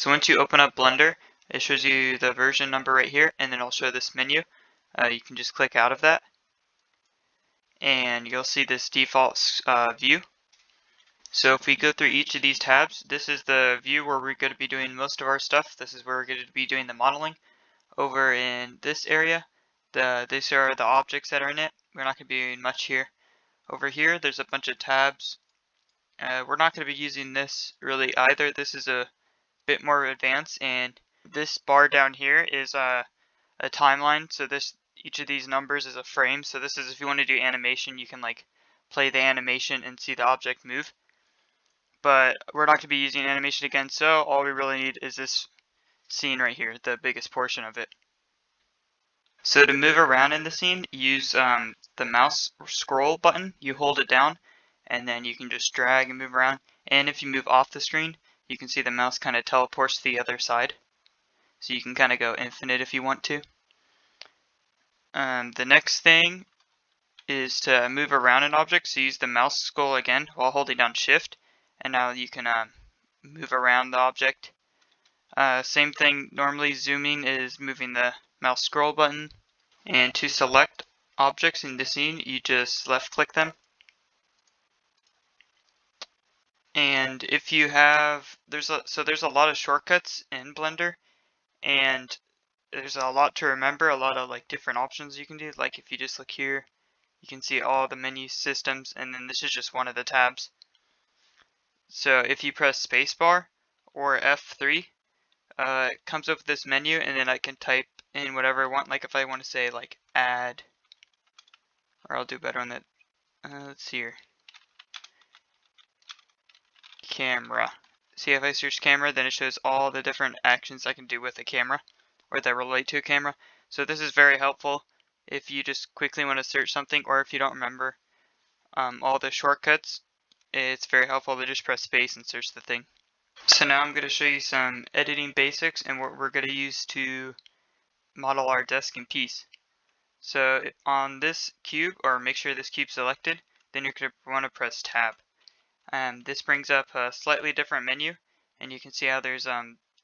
So once you open up Blender, it shows you the version number right here, and then it'll show this menu. You can just click out of that, and you'll see this default view. So if we go through each of these tabs, this is the view where we're going to be doing most of our stuff. This is where we're going to be doing the modeling. Over in this area, these are the objects that are in it. We're not going to be doing much here. Over here, there's a bunch of tabs. We're not going to be using this really either. This is a bit more advanced, and this bar down here is a timeline. So each of these numbers is a frame. So this is if you want to do animation, you can like play the animation and see the object move. But we're not going to be using animation again, so all we really need is this scene right here, the biggest portion of it. So to move around in the scene, use the mouse scroll button. You hold it down, and then you can just drag and move around. And if you move off the screen, you can see the mouse kind of teleports to the other side. So you can kind of go infinite if you want to. The next thing is to move around an object. So use the mouse scroll again while holding down Shift, and now you can move around the object. Same thing, normally zooming is moving the mouse scroll button, and to select objects in the scene, you just left click them. And if you have, there's a lot of shortcuts in Blender, and there's a lot to remember, a lot of like different options you can do. Like if you just look here, you can see all the menu systems, and then this is just one of the tabs. So if you press spacebar or F3, it comes up with this menu, and then I can type in whatever I want. Like if I want to say like add, or I'll do better on that. Let's see here. Camera. See, if I search camera, then it shows all the different actions I can do with a camera, or that relate to a camera. So this is very helpful if you just quickly want to search something, or if you don't remember all the shortcuts. It's very helpful to just press space and search the thing. So now I'm going to show you some editing basics and what we're going to use to model our desk and piece. So on this cube, or make sure this cube's selected, then you're going to want to press tab. This brings up a slightly different menu, and you can see how there's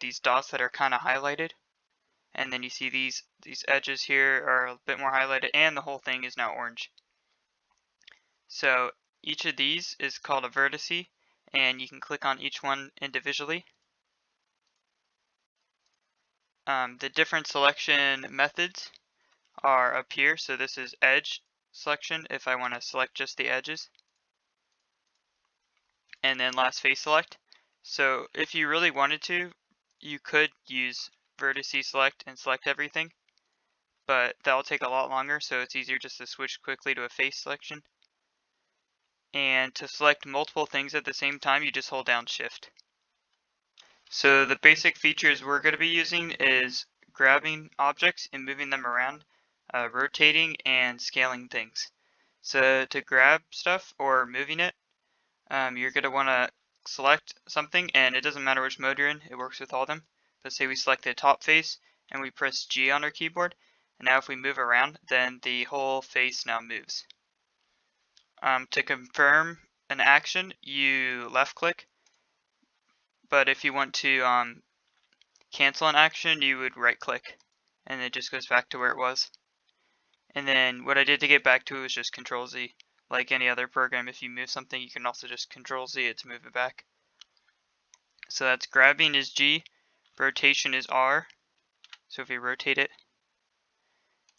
these dots that are kind of highlighted, and then you see these edges here are a bit more highlighted, and the whole thing is now orange. So each of these is called a vertice, and you can click on each one individually. The different selection methods are up here. So this is edge selection if I want to select just the edges, and then last face select. So if you really wanted to, you could use vertice select and select everything, but that'll take a lot longer, so it's easier just to switch quickly to a face selection. And to select multiple things at the same time, you just hold down Shift. So the basic features we're going to be using is grabbing objects and moving them around, rotating and scaling things. So to grab stuff or moving it, you're going to want to select something, and it doesn't matter which mode you're in, it works with all of them. Let's say we select the top face and we press G on our keyboard, and now if we move around, then the whole face now moves. To confirm an action, you left click, but if you want to cancel an action, you would right click, and it just goes back to where it was. And then what I did to get back to it was just Control Z. Like any other program, if you move something, you can also just Control Z it to move it back. So that's grabbing is G, rotation is R, so if we rotate it,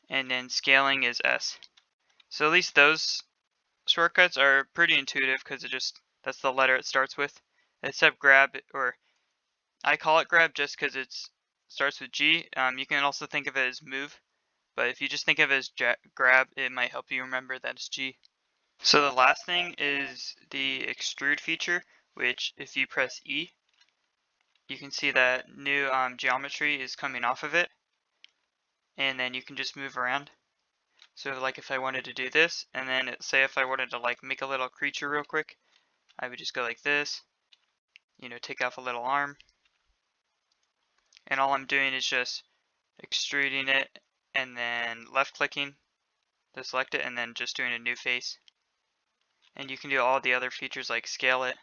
and then scaling is S. So at least those shortcuts are pretty intuitive because that's the letter it starts with. Except grab, or I call it grab just because it starts with G. You can also think of it as move, but if you just think of it as grab, it might help you remember that it's G. So the last thing is the extrude feature, which if you press E, you can see that new geometry is coming off of it, and then you can just move around. So like if I wanted to do this, and then say if I wanted to like make a little creature real quick, I would just go like this, take off a little arm, and all I'm doing is just extruding it and then left clicking to select it and then just doing a new face. And you can do all the other features like scale it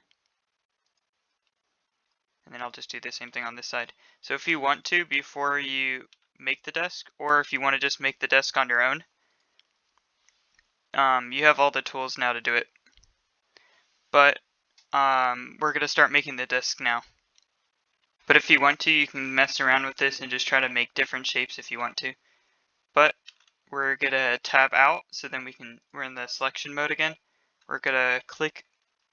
and then I'll just do the same thing on this side. So if you want to, before you make the desk, or if you want to just make the desk on your own, you have all the tools now to do it. But we're going to start making the desk now. But if you want to, you can mess around with this and just try to make different shapes if you want to. But we're going to tab out, so then we're in the selection mode again. We're going to click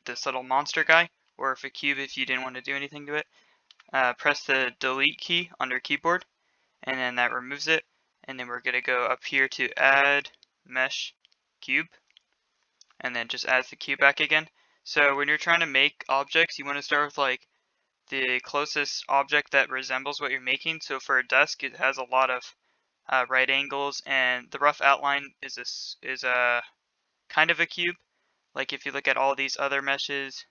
this little monster guy, or if a cube if you didn't want to do anything to it. Press the delete key on your keyboard, and then that removes it. And then we're going to go up here to add mesh cube, and then just add the cube back again. So when you're trying to make objects, you want to start with like the closest object that resembles what you're making. So for a desk, it has a lot of right angles, and the rough outline is a kind of a cube. Like if you look at all these other meshes,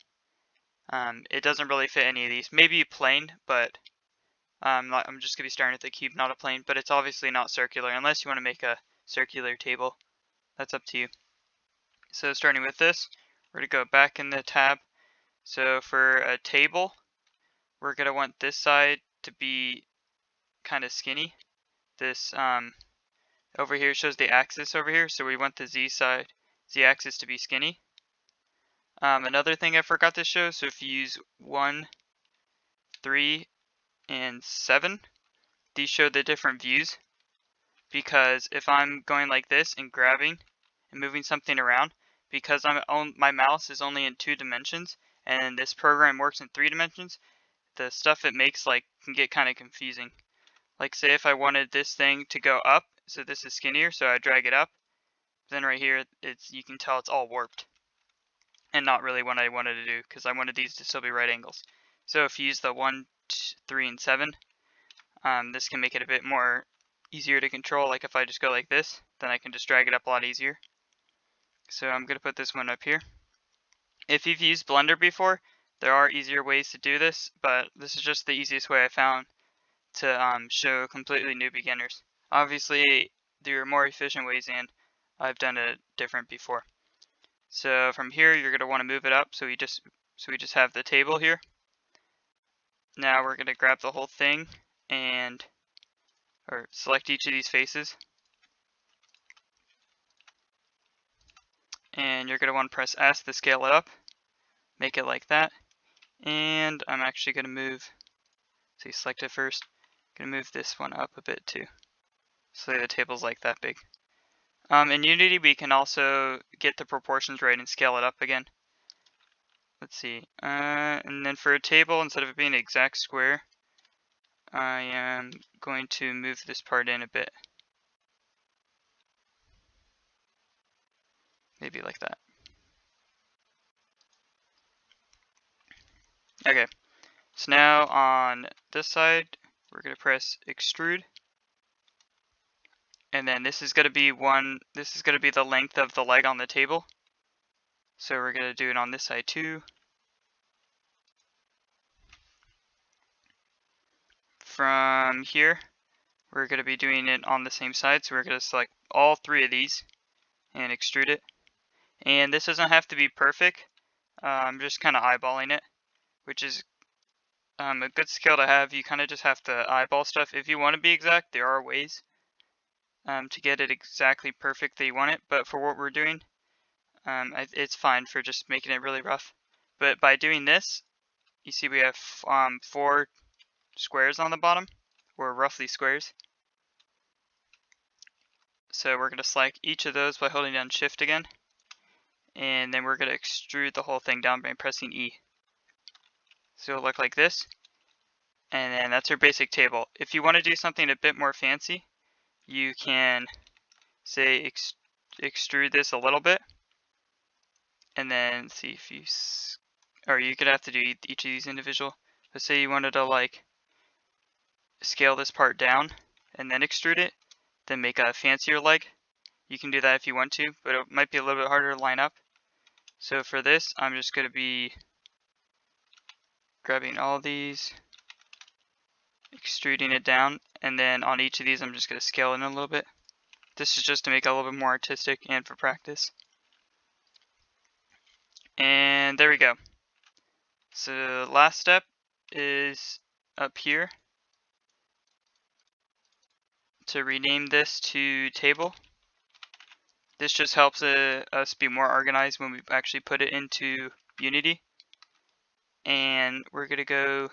it doesn't really fit any of these. Maybe a plane, but I'm just gonna be starting with a cube, not a plane. But it's obviously not circular unless you want to make a circular table. That's up to you. So starting with this, we're gonna go back in the tab. So for a table, we're going to want this side to be kind of skinny. This over here shows the axis over here, so we want the z axis to be skinny. Another thing I forgot to show, so if you use 1, 3, and 7, these show the different views, because if I'm going like this and grabbing and moving something around, because my mouse is only in 2 dimensions and this program works in 3 dimensions, the stuff it makes can get kind of confusing. Like say if I wanted this thing to go up, so this is skinnier, so I drag it up, then right here you can tell it's all warped and not really what I wanted to do, because I wanted these to still be right angles. So if you use the 1, 3, and 7, this can make it a bit more easier to control. Like if I just go like this, then I can just drag it up a lot easier. So I'm going to put this one up here. If you've used Blender before, there are easier ways to do this, but this is just the easiest way I found to show completely new beginners. Obviously, there are more efficient ways, and I've done it different before. So from here, you're going to want to move it up, so we just have the table here. Now we're going to grab the whole thing or select each of these faces, and you're going to want to press S to scale it up, make it like that. And I'm actually going to move, so you select it first, I'm going to move this one up a bit too, so the table's like that big. In Unity, we can also get the proportions right and scale it up again. Let's see, and then for a table, instead of it being an exact square, I am going to move this part in a bit. Maybe like that. Okay, so now on this side, we're going to press extrude. And then this is going to be the length of the leg on the table. So we're going to do it on this side too. From here, we're going to be doing it on the same side. So we're going to select all 3 of these and extrude it. And this doesn't have to be perfect. I'm just kind of eyeballing it, which is a good skill to have. You kind of just have to eyeball stuff. If you want to be exact, there are ways to get it exactly perfect that you want it. But for what we're doing, it's fine for just making it really rough. But by doing this, you see we have 4 squares on the bottom, or roughly squares. So we're going to select each of those by holding down Shift again. And then we're going to extrude the whole thing down by pressing E. So it'll look like this. And then that's our basic table. If you want to do something a bit more fancy, you can say extrude this a little bit. And then see if you could have to do each of these individual. Let's say you wanted to scale this part down and then extrude it, then make a fancier leg. You can do that if you want to, but it might be a little bit harder to line up. So for this, I'm just going to be grabbing all these, extruding it down, and then on each of these I'm just going to scale it in a little bit. This is just to make it a little bit more artistic and for practice. And there we go. So the last step is up here to rename this to table. This just helps us be more organized when we actually put it into Unity. And we're going to go,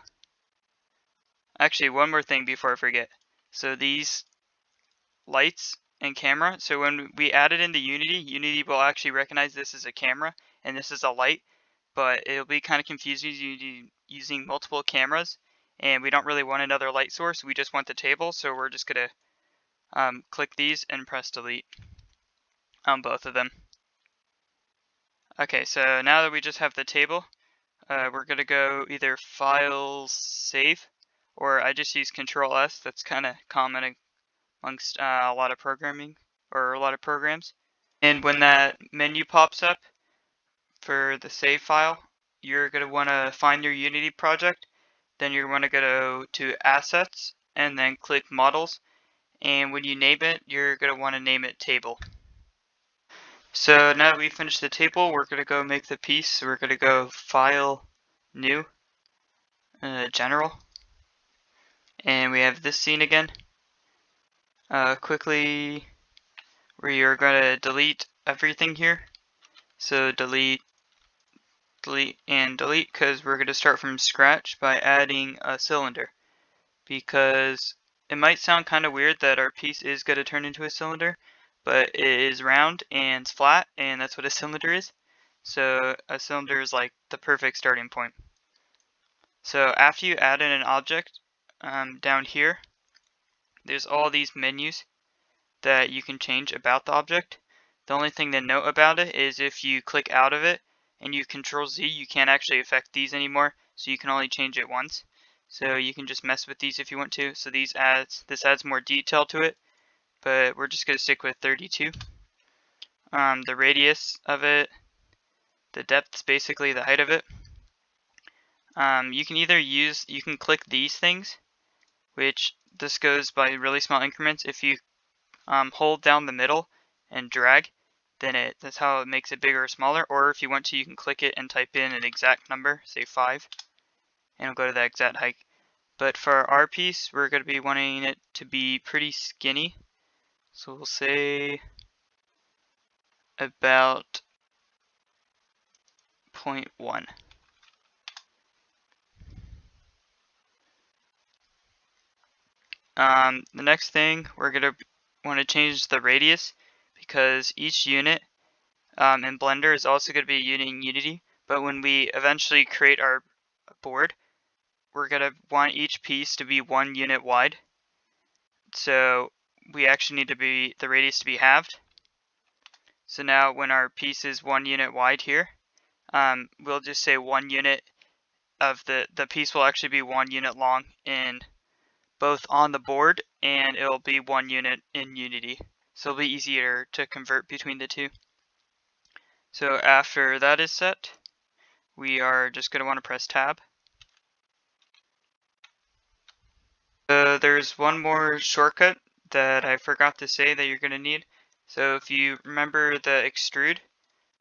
actually one more thing before I forget. So these lights and camera, so when we add it into Unity, Unity will actually recognize this as a camera and this is a light, but it'll be kind of confusing using multiple cameras, and we don't really want another light source, we just want the table, so we're just going to click these and press delete on both of them. Okay, so now that we just have the table, we're going to go either File, Save, or I just use Control S. That's kind of common amongst a lot of programming or a lot of programs. And when that menu pops up for the save file, you're going to want to find your Unity project. Then you're going to go to Assets and then click Models. And when you name it, you're going to want to name it Table. So now that we've finished the table, we're going to go make the piece. So we're going to go File, New, General. And we have this scene again. Quickly, we are going to delete everything here. So delete, delete, and delete, because we're going to start from scratch by adding a cylinder. Because it might sound kind of weird that our piece is going to turn into a cylinder, but it is round and flat, and that's what a cylinder is. So a cylinder is like the perfect starting point. So after you add in an object, down here, there's all these menus that you can change about the object. The only thing to note about it is if you click out of it and you Control Z, you can't actually affect these anymore, so you can only change it once. So you can just mess with these if you want to. So this adds more detail to it, but we're just going to stick with 32. The radius of it, the depth is basically the height of it. You can click these things, which this goes by really small increments. If you hold down the middle and drag, then that's how it makes it bigger or smaller. Or if you want to, you can click it and type in an exact number, say 5, and it'll go to that exact height. But for our piece, we're going to be wanting it to be pretty skinny. So we'll say about 0.1. The next thing, we're going to want to change the radius, because each unit in Blender is also going to be a unit in Unity. But when we eventually create our board, we're going to want each piece to be 1 unit wide. So we actually need the radius to be halved. So now when our piece is 1 unit wide here, we'll just say 1 unit of the piece will actually be 1 unit long in both on the board, and it'll be 1 unit in Unity. So it'll be easier to convert between the two. So after that is set, we are just going to want to press tab. There's one more shortcut that I forgot to say that you're going to need. So if you remember the extrude,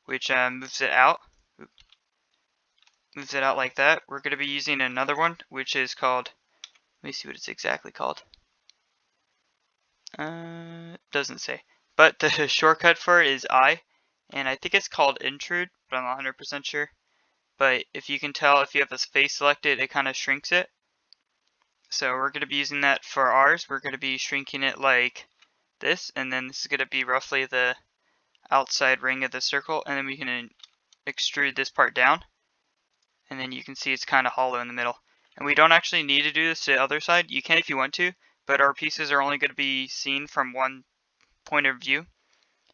which moves it out like that, we're going to be using another one, which is called, let me see what it's exactly called. Doesn't say. But the shortcut for it is I, and I think it's called intrude, but I'm not 100% sure. But if you can tell, if you have this face selected, it kind of shrinks it. So we're going to be using that for ours. We're going to be shrinking it like this, and then this is going to be roughly the outside ring of the circle, and then we can extrude this part down, and then you can see it's kind of hollow in the middle. And we don't actually need to do this to the other side. You can if you want to, but our pieces are only going to be seen from one point of view,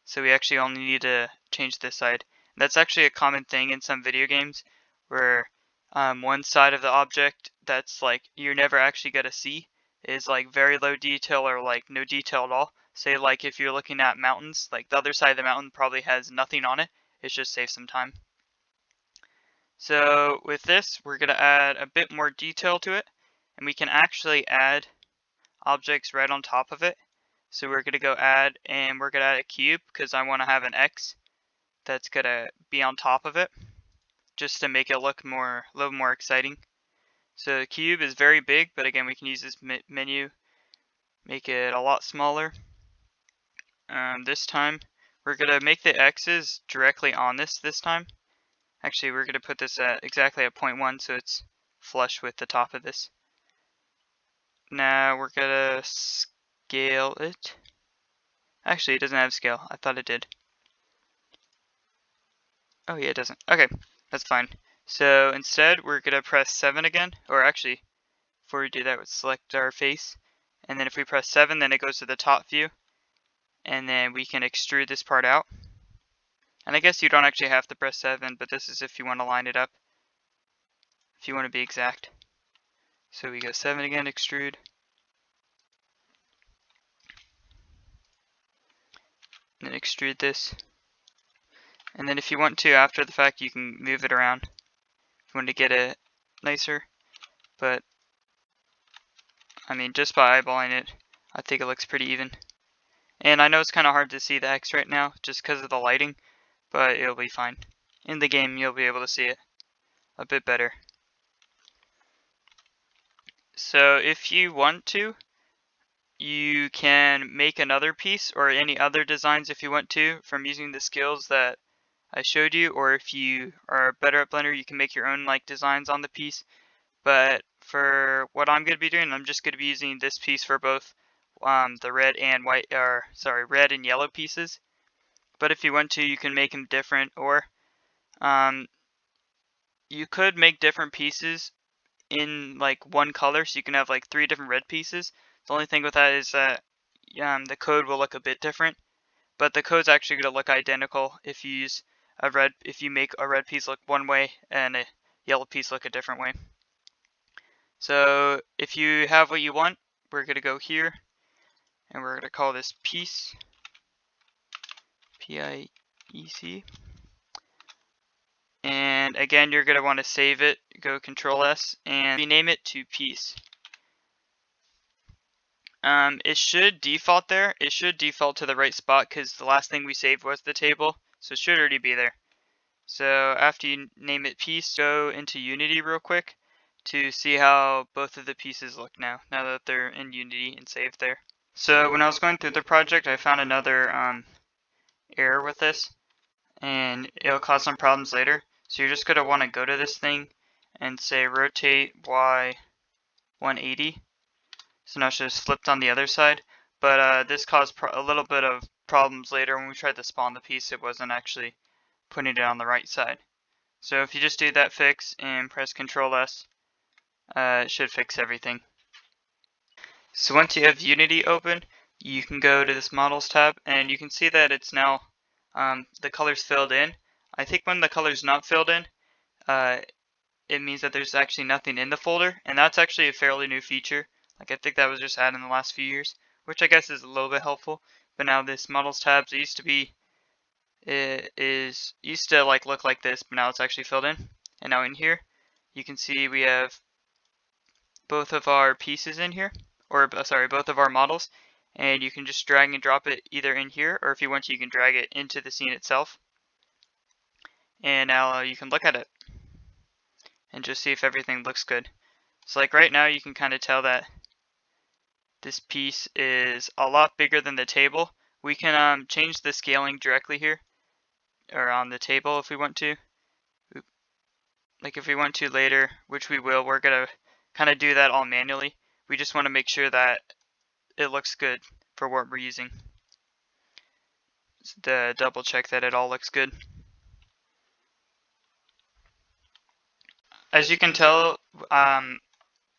so we actually only need to change this side. And that's actually a common thing in some video games, where one side of the object that's like you're never actually going to see is like very low detail or like no detail at all. Say like if you're looking at mountains, like the other side of the mountain probably has nothing on it. It just saves some time. So with this, we're going to add a bit more detail to it, and we can actually add objects right on top of it. So we're going to go add, and we're going to add a cube because I want to have an X that's going to be on top of it, just to make it look a little more exciting. So the cube is very big, but again, we can use this menu, make it a lot smaller. This time, we're gonna make the X's directly on this time. Actually, we're gonna put this at exactly at 0.1, so it's flush with the top of this. Now we're gonna scale it. Actually, it doesn't have scale. I thought it did. Oh yeah, it doesn't. Okay, that's fine. So instead, we're gonna press 7 again, or actually, before we do that, let's select our face, and then if we press 7, then it goes to the top view, and then we can extrude this part out. And I guess you don't actually have to press 7, but this is if you want to line it up, if you want to be exact. So we go 7 again, extrude. And then extrude this. And then if you want to, after the fact, you can move it around if you want to get it nicer. But, I mean, just by eyeballing it, I think it looks pretty even. And I know it's kind of hard to see the X right now, just because of the lighting, but it'll be fine. In the game, you'll be able to see it a bit better. So if you want to, you can make another piece or any other designs if you want to from using the skills that I showed you, or if you are better at Blender, you can make your own like designs on the piece. But for what I'm going to be doing, I'm just going to be using this piece for both the red and white, or sorry, red and yellow pieces. But if you want to, you can make them different, or you could make different pieces in like one color, so you can have like 3 different red pieces. The only thing with that is that the code will look a bit different, but the code's actually going to look identical if you use if you make a red piece look one way and a yellow piece look a different way. So if you have what you want, we're going to go here and we're going to call this piece, P-I-E-C. And again, you're going to want to save it, go Control S and rename it to piece. It should default there. It should default to the right spot because the last thing we saved was the table, so it should already be there. So after you name it piece, go into Unity real quick to see how both of the pieces look now that they're in Unity and saved there. So when I was going through the project, I found another error with this, and it'll cause some problems later. So you're just going to want to go to this thing and say rotate Y 180. So now it's just flipped on the other side. But this caused a little bit of problems later when we tried to spawn the piece. It wasn't actually putting it on the right side. So if you just do that fix and press Control S, it should fix everything. So once you have Unity open, you can go to this Models tab, and you can see that it's now the colors filled in. I think when the color's not filled in, it means that there's actually nothing in the folder, and that's actually a fairly new feature. Like I think that was just added in the last few years, which I guess is a little bit helpful. But now this Models tabs used to like look like this, but now it's actually filled in. And now in here, you can see we have both of our pieces in here, or sorry, both of our models, and you can just drag and drop it either in here, or if you want to, you can drag it into the scene itself. And now you can look at it and just see if everything looks good. So like right now, you can kind of tell that this piece is a lot bigger than the table. We can change the scaling directly here, or on the table if we want to. Like if we want to later, which we will, we're gonna kind of do that all manually. We just want to make sure that it looks good for what we're using. To double check that it all looks good. As you can tell,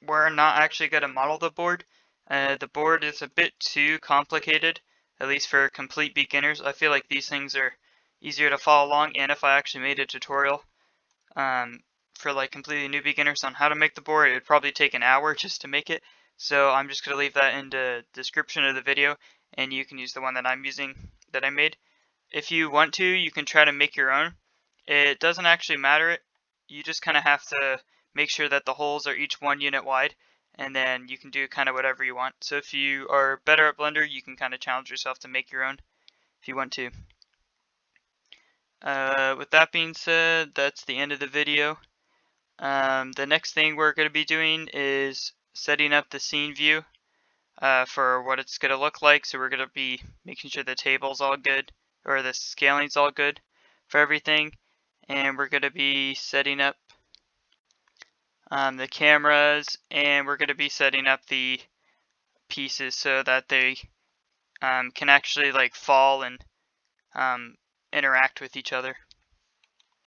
we're not actually going to model the board. The board is a bit too complicated, at least for complete beginners. I feel like these things are easier to follow along, and if I actually made a tutorial for like completely new beginners on how to make the board, it would probably take an hour just to make it. So I'm just going to leave that in the description of the video, and you can use the one that I'm using, that I made. If you want to, you can try to make your own. It doesn't actually matter. You just kind of have to make sure that the holes are each 1 unit wide, and then you can do kind of whatever you want. So if you are better at Blender, you can kind of challenge yourself to make your own if you want to. With that being said, that's the end of the video. The next thing we're going to be doing is setting up the scene view for what it's going to look like. So we're going to be making sure the table's all good, or the scaling's all good for everything. And we're going to be setting up the cameras, and we're going to be setting up the pieces so that they can actually like fall and interact with each other.